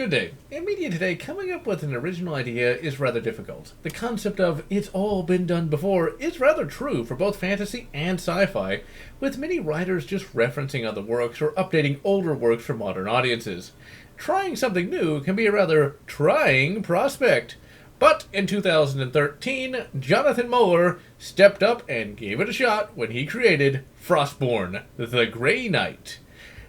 Good day. In media today, coming up with an original idea is rather difficult. The concept of "it's all been done before" is rather true for both fantasy and sci-fi, with many writers just referencing other works or updating older works for modern audiences. Trying something new can be a rather trying prospect. But in 2013, Jonathan Moeller stepped up and gave it a shot when he created Frostborn, the Grey Knight.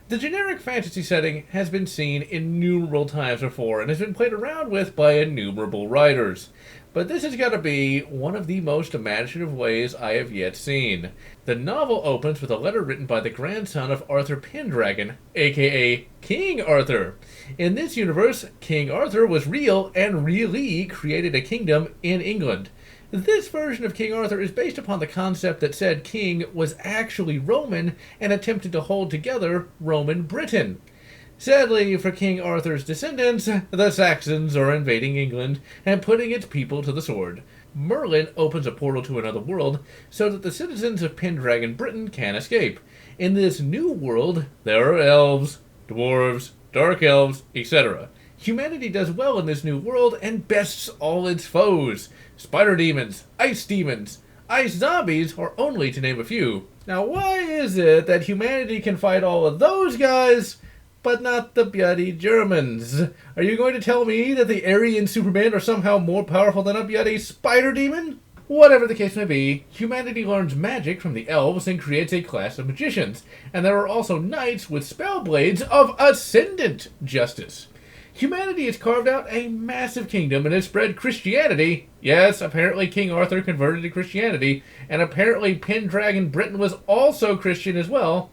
The generic fantasy setting has been seen innumerable times before and has been played around with by innumerable writers. But this has got to be one of the most imaginative ways I have yet seen. The novel opens with a letter written by the grandson of Arthur Pendragon, aka King Arthur. In this universe, King Arthur was real and really created a kingdom in England. This version of King Arthur is based upon the concept that said king was actually Roman and attempted to hold together Roman Britain. Sadly for King Arthur's descendants, the Saxons are invading England and putting its people to the sword. Merlin opens a portal to another world so that the citizens of Pendragon Britain can escape. In this new world, there are elves, dwarves, dark elves, etc. Humanity does well in this new world and bests all its foes. Spider demons, ice zombies are only to name a few. Now why is it that humanity can fight all of those guys, but not the bloody Germans? Are you going to tell me that the Aryan Superman are somehow more powerful than a bloody spider demon? Whatever the case may be, humanity learns magic from the elves and creates a class of magicians, and there are also knights with spell blades of ascendant justice. Humanity has carved out a massive kingdom and has spread Christianity. Yes, apparently King Arthur converted to Christianity, and apparently Pendragon Britain was also Christian as well.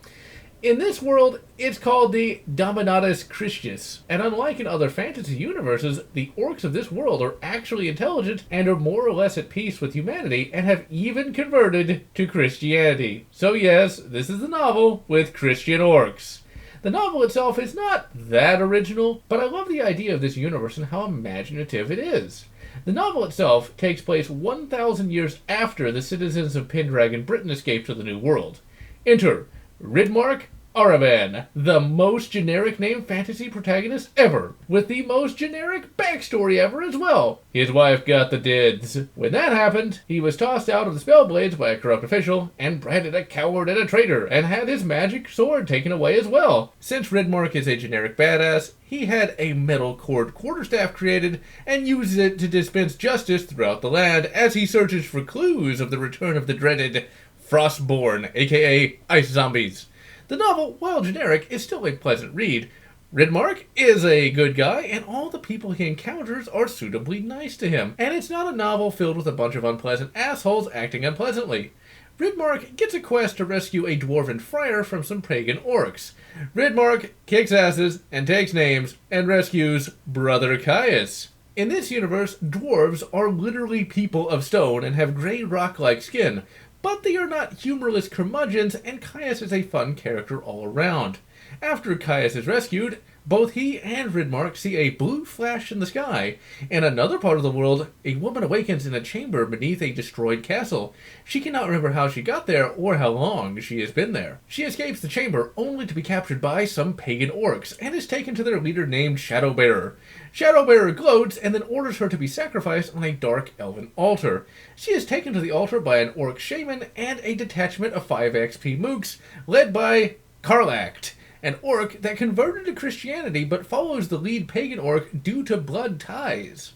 In this world, it's called the Dominatus Christus, and unlike in other fantasy universes, the orcs of this world are actually intelligent and are more or less at peace with humanity and have even converted to Christianity. So yes, this is the novel with Christian orcs. The novel itself is not that original, but I love the idea of this universe and how imaginative it is. The novel itself takes place 1,000 years after the citizens of Pendragon Britain escaped to the New World. Enter Ridmark Aravan, the most generic named fantasy protagonist ever, with the most generic backstory ever as well. His wife got the dids. When that happened, he was tossed out of the Spellblades by a corrupt official, and branded a coward and a traitor, and had his magic sword taken away as well. Since Ridmark is a generic badass, he had a metal cord quarterstaff created, and uses it to dispense justice throughout the land as he searches for clues of the return of the dreaded Frostborn, aka ice zombies. The novel, while generic, is still a pleasant read. Ridmark is a good guy, and all the people he encounters are suitably nice to him. And it's not a novel filled with a bunch of unpleasant assholes acting unpleasantly. Ridmark gets a quest to rescue a dwarven friar from some pagan orcs. Ridmark kicks asses and takes names and rescues Brother Caius. In this universe, dwarves are literally people of stone and have gray rock-like skin, but they are not humorless curmudgeons, and Caius is a fun character all around. After Caius is rescued, both he and Ridmark see a blue flash in the sky. In another part of the world, a woman awakens in a chamber beneath a destroyed castle. She cannot remember how she got there or how long she has been there. She escapes the chamber only to be captured by some pagan orcs and is taken to their leader named Shadowbearer. Shadowbearer gloats and then orders her to be sacrificed on a dark elven altar. She is taken to the altar by an orc shaman and a detachment of 5 XP mooks led by Karlak, an orc that converted to Christianity but follows the lead pagan orc due to blood ties.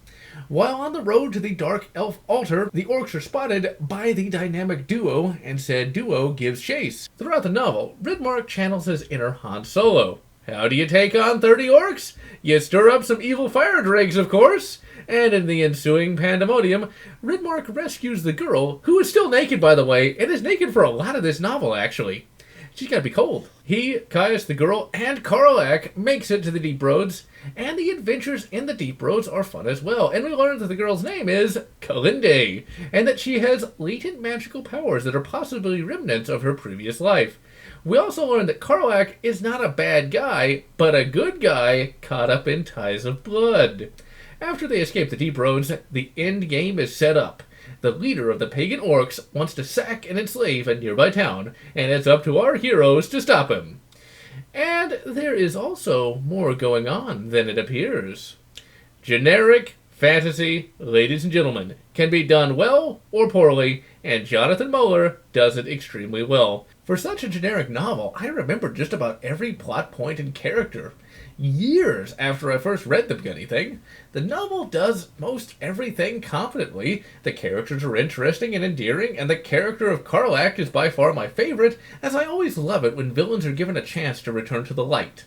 While on the road to the dark elf altar, the orcs are spotted by the dynamic duo, and said duo gives chase. Throughout the novel, Ridmark channels his inner Han Solo. How do you take on 30 orcs? You stir up some evil fire dregs, of course. And in the ensuing pandemonium, Ridmark rescues the girl, who is still naked, by the way, and is naked for a lot of this novel, actually. She's gotta be cold. He, Caius, the girl, and Karlak makes it to the Deep Roads, and the adventures in the Deep Roads are fun as well. And we learn that the girl's name is Kalinde, and that she has latent magical powers that are possibly remnants of her previous life. We also learn that Karlak is not a bad guy, but a good guy caught up in ties of blood. After they escape the Deep Roads, the end game is set up. The leader of the pagan orcs wants to sack and enslave a nearby town, and it's up to our heroes to stop him. And there is also more going on than it appears. Generic fantasy, ladies and gentlemen, can be done well or poorly, and Jonathan Muller does it extremely well. For such a generic novel, I remember just about every plot point and character. Years after I first read the beginning thing, the novel does most everything competently. The characters are interesting and endearing, and the character of Karlach is by far my favorite, as I always love it when villains are given a chance to return to the light.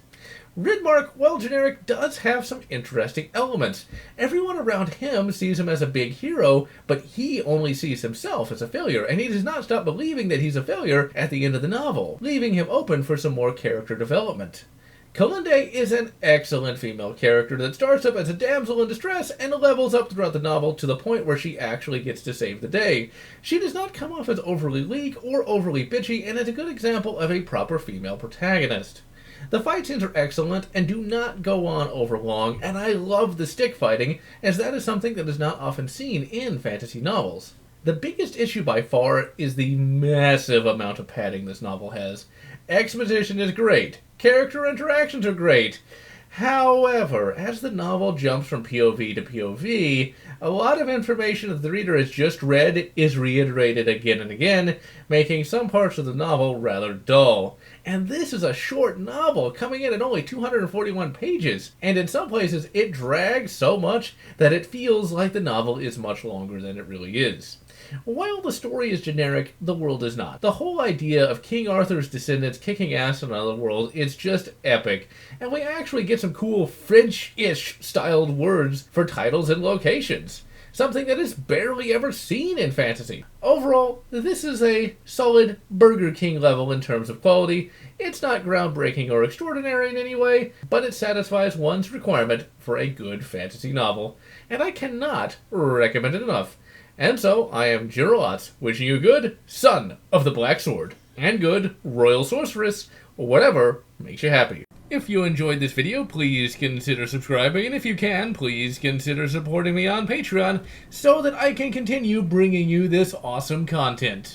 Ridmark, while generic, does have some interesting elements. Everyone around him sees him as a big hero, but he only sees himself as a failure, and he does not stop believing that he's a failure at the end of the novel, leaving him open for some more character development. Kalinde is an excellent female character that starts up as a damsel in distress and levels up throughout the novel to the point where she actually gets to save the day. She does not come off as overly weak or overly bitchy, and is a good example of a proper female protagonist. The fight scenes are excellent and do not go on over long, and I love the stick fighting, as that is something that is not often seen in fantasy novels. The biggest issue by far is the massive amount of padding this novel has. Exposition is great. Character interactions are great. However, as the novel jumps from POV to POV, a lot of information that the reader has just read is reiterated again and again, making some parts of the novel rather dull. And this is a short novel, coming in at only 241 pages, and in some places it drags so much that it feels like the novel is much longer than it really is. While the story is generic, the world is not. The whole idea of King Arthur's descendants kicking ass in another world is just epic, and we actually get some cool French-ish styled words for titles and locations, something that is barely ever seen in fantasy. Overall, this is a solid Burger King level in terms of quality. It's not groundbreaking or extraordinary in any way, but it satisfies one's requirement for a good fantasy novel, and I cannot recommend it enough. And so, I am GeneralLotz, wishing you good Son of the Black Sword, and good Royal Sorceress, whatever makes you happy. If you enjoyed this video, please consider subscribing, and if you can, please consider supporting me on Patreon so that I can continue bringing you this awesome content.